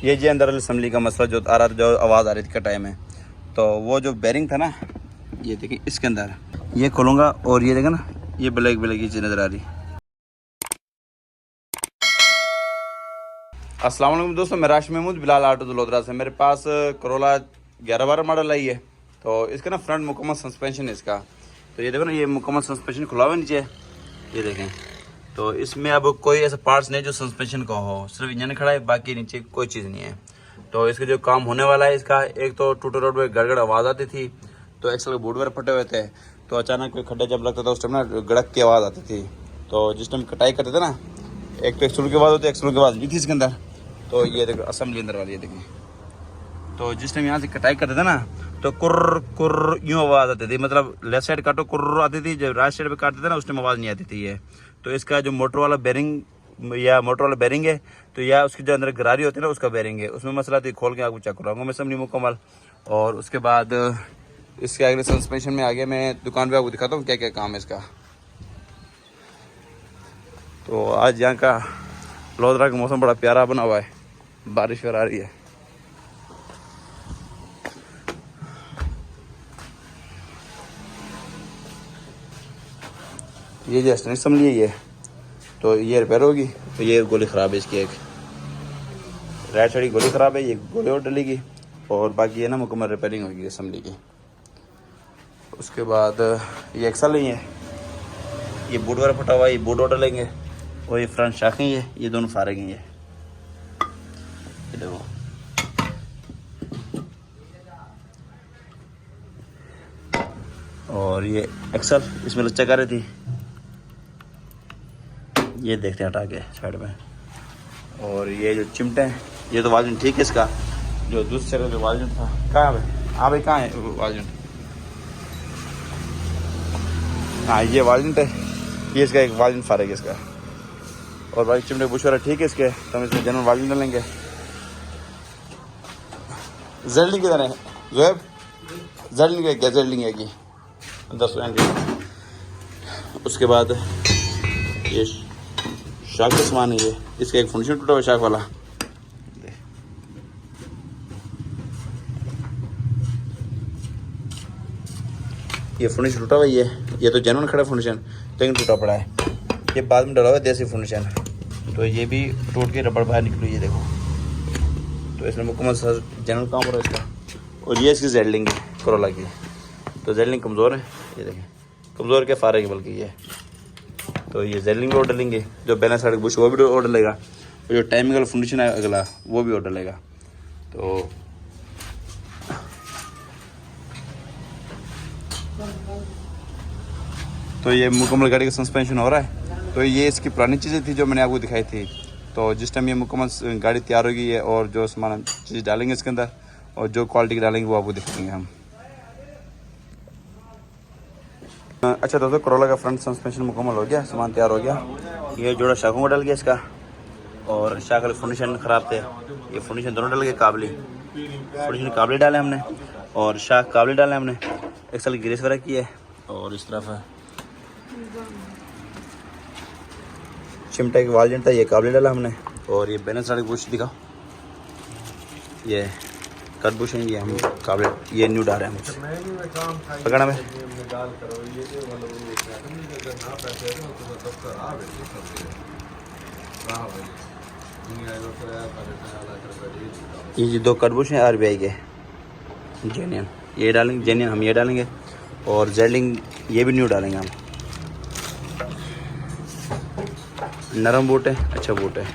ये जी अंदर असम्बली का मसला जो आ रहा था, जो आवाज़ आ रही थी कटाई में, तो वो जो बेरिंग था ना, ये देखिए इसके अंदर ये खोलूँगा और ये देखा ना, ये ब्लैक ब्लैक ये चीज़ नज़र आ रही। अस्सलाम वालेकुम दोस्तों, मैं राश महमूद बिलाल ऑटो दलोदरा से। मेरे पास करोला 11-12 मॉडल आई है। तो इसका ना फ्रंट मुकम्मल सस्पेंशन है इसका। तो ये देखो ना, ये मुकम्मल सस्पेंशन खुला हुआ नीचे, ये देखें। तो इसमें अब कोई ऐसा पार्ट्स नहीं जो सस्पेंशन का हो, सिर्फ इंजन खड़ा है, बाकी नीचे कोई चीज़ नहीं है। तो इसका जो काम होने वाला है इसका, एक तो टूटे रोड में गड़गड़ आवाज़ आती थी, तो एक्सल के बूट वगैरह फटे हुए थे, तो अचानक कोई खड्डा जब लगता था उस टाइम ना गड़क की आवाज़ आती थी। तो जिस टाइम कटाई करते थे ना, एक तो एक्सल की आवाज़ होती है, एक्सल की आवाज़ नहीं थी इसके अंदर। तो ये देखो असम्बली अंदर वाली, ये देखिए। तो जिस टाइम यहाँ से कटाई करते थे ना, तो कुर्र कुर्र यूँ आवाज़ आती थी, मतलब लेफ्ट साइड काटो कुर्र आती थी, जब राइट साइड पे काटते थे ना उस टाइम आवाज़ नहीं आती थी ये। तो इसका जो मोटर वाला बेरिंग या मोटर वाला बेरिंग है, तो या उसकी जो अंदर गरारी होती है ना उसका बेरिंग है, उसमें मसला थी। खोल के आपको चेक कराऊंगा मैं असम्बली मुकम्मल। और उसके बाद इसके अगले सस्पेंशन में आगे मैं दुकान पर आपको दिखाता हूँ क्या क्या काम है इसका। तो आज यहाँ का लोधरा का मौसम बड़ा प्यारा बना हुआ है, बारिश आ रही है। ये जो एक्सटेंशन असम्बली है ये, तो ये रिपेयर होगी। तो ये गोली ख़राब है इसकी, एक राइट साइड की गोली ख़राब है, ये गोली और डलेगी, और बाकी ये ना मुकम्मल रिपेयरिंग होगी असम्बली की। उसके बाद ये एक्सल नहीं है, ये बूट वगैरह फटा हुआ है, ये बूट और डलेंगे। और ये फ्रंट शाखें ये दोनों फारेंगे ये देखो। और ये एक्सल इसमें लच्चा कर रही थी, ये देखते हैं हटा के साइड में। और ये जो चिमटे हैं, ये तो वाजन ठीक है इसका, जो दूसरे जो वाजन था कहाँ है? हाँ भाई कहाँ है वाजन? हाँ ये वाजन है, ये इसका एक वाजन फारेग है इसका। और बाकी चिमटे बुश वगैरह ठीक है इसके, तो हम इसमें जनरल वाजन डालेंगे। जेल्डिंग किधर है जोएब? जेल्डिंग है क्या? जेल्डिंग है कि 10 की। उसके बाद ये शाक का सामान है, ये इसका एक फंक्शन टूटा हुआ शाक वाला, ये फर्निचर टूटा हुआ ये तो जेन्युइन खड़ा फर्निचर, लेकिन टूटा पड़ा है। ये बाद में डला हुआ है देसी फर्निचर, तो ये भी टूट के रबड़ बाहर निकली, ये देखो। तो इसमें मुकम्मल जेन्युइन काम हो रहा है इसका। और ये इसकी जेल्डिंग है करोला की, तो जेल्डिंग कमज़ोर है, ये देखें कमज़ोर के फारेंगे बल्कि ये। तो ये जेल्डिंग भी ऑर्डर लेंगे, जो बैलेंस साइड बुश वो भी ऑर्डर लेगा, और जो टाइमिंग वाला फंक्शन है अगला वो भी ऑर्डर लेगा। तो ये मुकम्मल गाड़ी का सस्पेंशन हो रहा है। तो ये इसकी पुरानी चीज़ें थी जो मैंने आपको दिखाई थी। तो जिस टाइम ये मुकम्मल गाड़ी तैयार होगी है, और जो सामान चीज़ डालेंगे इसके अंदर, और जो क्वालिटी की डालेंगे वो आपको दिखाएंगे हम। अच्छा दोस्तों, करोला का फ्रंट सस्पेंशन मुकम्मल हो गया, सामान तैयार हो गया। ये जोड़ा शाखों का डल गया इसका, और शाख वाले फर्निशन ख़राब थे, ये फर्निशन दोनों डल गए। फर्निशन काबली डाले हमने, और शाख काबली डाले हमने, एक्सल ग्रीस वगैरह की है। और इस तरफ चिमटा की वालजन था, ये काबली डाला हमने। और ये बैलेंस साड़ी बुश दिखाओ, ये कट बुश है, ये हम काबले ये न्यू डाल रहे हैं हम पकड़ा में। ये जी 2 कट बुश हैं RBI के जेन्युइन, ये डालेंगे जेन्युइन, हम ये डालेंगे। और जेल्डिंग ये भी न्यू डालेंगे हम। नरम बूट है, अच्छा बूट है,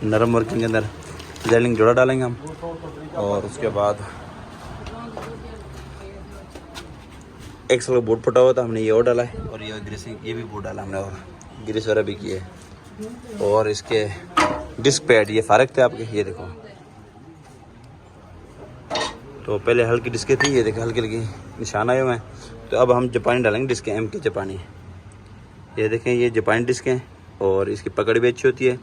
नरम वर्किंग के अंदर जेल्डिंग जोड़ा डालेंगे हम। और उसके बाद एक सौ बूट फटा हुआ था, हमने ये और डाला है। और ये ग्रीसिंग ये भी बूट डाला हमने, और ग्रीस वगैरह भी किए। और इसके डिस्क पैड ये फारक थे आपके, ये देखो। तो पहले हल्की डिस्कें थी, ये देखो हल्की हल्की निशान आए हुए हैं। तो अब हम जापानी डालेंगे डिस्कें, MK जापानी। ये देखें ये जापानी डिस्कें, और इसकी पकड़ भी अच्छी होती है,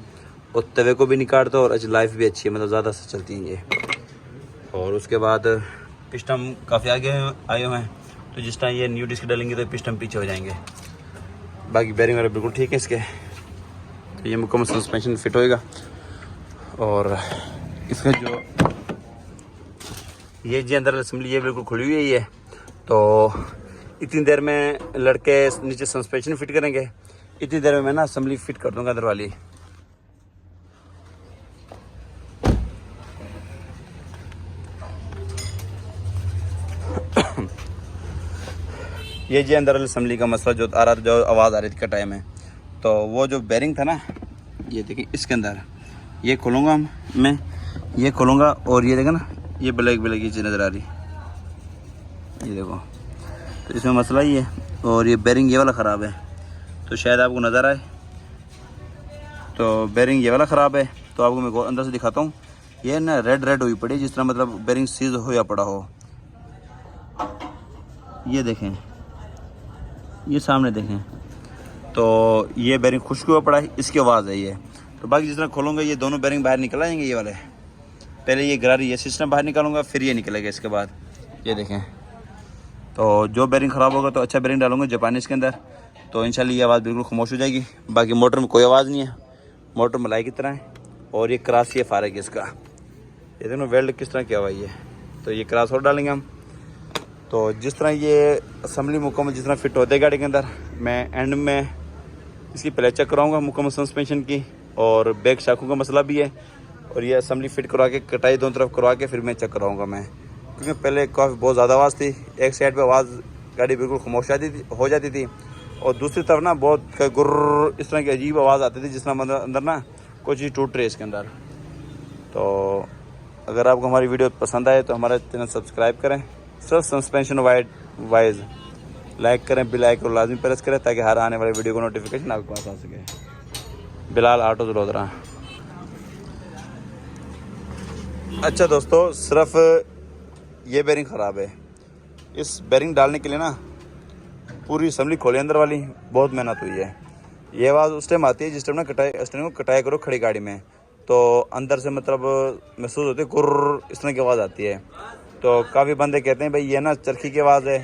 और तवे को भी नहीं काटता, और अच्छी लाइफ भी अच्छी है, मतलब ज़्यादा से चलती हैं ये। और उसके बाद पिस्टन काफ़ी आगे आए हुए हैं, तो जिस टाइम ये न्यू डिस्क डालेंगे तो पिस्टन पीछे हो जाएंगे। बाकी बेरिंग वगैरह बिल्कुल ठीक है इसके। तो ये मुकम्मल सस्पेंशन फिट होएगा। और इसका जो ये जी अंदर असेंबली ये बिल्कुल खुली हुई है। तो इतनी देर में लड़के नीचे सस्पेंशन फिट करेंगे, इतनी देर में मैं ना असेंबली फिट कर दूंगा अंदर वाली। ये जी अंदर असेंबली का मसला जो आ रहा था, जो आवाज़ आ रही थी कटाई में, तो वो जो बेरिंग था ना, ये देखिए इसके अंदर ये खोलूँगा मैं, ये खोलूँगा और ये देखा ना ये ब्लैक ब्लैक ये चीज़ नज़र आ रही, ये देखो। तो इसमें मसला ही है। और ये बेरिंग ये वाला ख़राब है, तो शायद आपको नज़र आए। तो बेरिंग ये वाला ख़राब है, तो आपको मैं अंदर से दिखाता हूँ। ये ना रेड रेड हुई पड़ी, जिस तरह मतलब बेरिंग सीज हो या पड़ा हो। ये देखें, ये सामने देखें, तो ये बेरिंग खुश्क हुआ पड़ा है, इसकी आवाज़ है ये। तो बाकी जिस तरह खोलूँगा ये दोनों बेरिंग बाहर निकल आएंगे, ये वाले। पहले ये गरारी ये सिस्टम बाहर निकालूंगा, फिर ये निकलेगा इसके बाद। ये देखें, तो जो बेरिंग ख़राब होगा तो अच्छा बेरिंग डालूंगा जापानी इसके अंदर, तो इंशाल्लाह ये आवाज़ बिल्कुल खामोश हो जाएगी। बाकी मोटर में कोई आवाज़ नहीं है, मोटर मलाई की तरह है। और ये क्रॉस ये फारग है इसका, ये देखो वेल्ड किस तरह किया हुआ है ये। तो ये क्रॉस और डालेंगे हम। तो जिस तरह ये असम्बली मुकम्मल जिस तरह फिट होते है गाड़ी के अंदर, मैं एंड में इसकी पहले चेक कराऊँगा मुकम्मल सस्पेंशन की। और बैक शाखों का मसला भी है, और ये असम्बली फिट करवा के कटाई दोनों तरफ करवा के फिर मैं चेक कराऊँगा मैं, क्योंकि पहले काफ़ी बहुत ज़्यादा आवाज़ थी। एक साइड पे आवाज़ गाड़ी बिल्कुल खामोश हो जाती थी, और दूसरी तरफ ना बहुत गुर्र इस तरह की अजीब आवाज़ आती थी, जिस तरह मतलब अंदर ना कोई चीज़ टूट रही है इसके अंदर। तो अगर आपको हमारी वीडियो पसंद आए तो हमारा चैनल सब्सक्राइब करें, सिर्फ सस्पेंशन वाइज लाइक करें, बेल आइकन को लाजमी प्रेस करें, ताकि हर आने वाली वीडियो को नोटिफिकेशन आपके पास आ सके। बिलाल ऑटो लोधरा। अच्छा दोस्तों, सिर्फ ये बेरिंग ख़राब है। इस बेरिंग डालने के लिए ना पूरी असम्बली खोले अंदर वाली, बहुत मेहनत हुई है। ये आवाज़ उस टाइम आती है जिस टाइम ना स्टेयरिंग को कटाई करो खड़ी गाड़ी में, तो अंदर से मतलब महसूस होती है गुर्र इस तरह की आवाज़ आती है। तो काफ़ी बंदे कहते हैं भाई ये ना चरखी की आवाज़ है,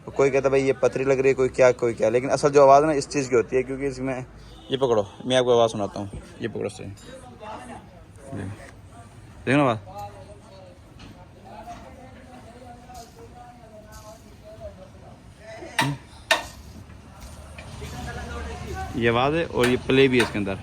तो कोई कहता है भाई ये पथरी लग रही है, कोई क्या। लेकिन असल जो आवाज़ ना इस चीज़ की होती है, क्योंकि इसमें ये पकड़ो, मैं आपको आवाज़ सुनाता हूँ, ये पकड़ो से देखो ना बात। ये आवाज़ है और ये प्ले भी है इसके अंदर।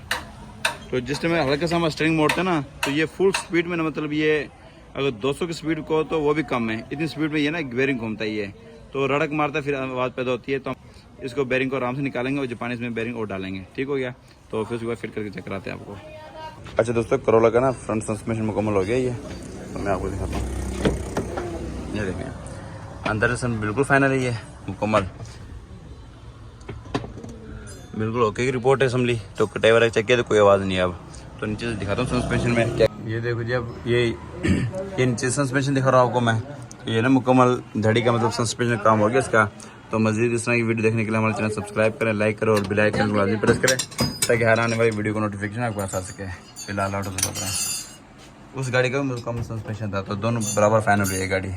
तो जिस टाइम हल्का सा हम स्टीयरिंग मोड़ते हैं ना, तो ये फुल स्पीड में ना, मतलब ये अगर 200 की स्पीड को तो वो भी कम है, इतनी स्पीड में ये ना बेरिंग घूमता ही है, तो रड़क मारता है, फिर आवाज़ पैदा होती है। तो हम इसको बेरिंग को आराम से निकालेंगे और जापानी इसमें बेरिंग और डालेंगे। ठीक हो गया, तो फिर उसके बाद फिट करके चेक कराते हैं आपको। अच्छा दोस्तों, करोला का ना फ्रंट सस्पेंशन मुकम्मल हो गया ये, तो मैं आपको दिखाता हूँ। ये देखें अंदर से बिल्कुल फाइनल है, ये मुकम्मल बिल्कुल ओके की रिपोर्ट है असम्बली। तो कटाई वगैरह चेक किया तो कोई आवाज़ नहीं है। अब तो नीचे से दिखाता हूँ सस्पेंशन में क्या। ये देखो जी, अब ये नीचे सस्पेंशन दिखा रहा हूँ आपको मैं। तो ये ना मुकम्मल धड़ी का मतलब सस्पेंशन काम हो गया इसका। तो मज़ीद इस तरह की वीडियो देखने के लिए हमारे चैनल सब्सक्राइब करें, लाइक करें और बेल आइकन को लाजमी प्रेस करें, ताकि हर आने वाली वीडियो को नोटिफिकेशन आपको पास आ सके। फिलहाल ऑटो से उस गाड़ी का मुकम्मल सस्पेंशन था, तो दोनों बराबर फाइनल हुई है गाड़ी।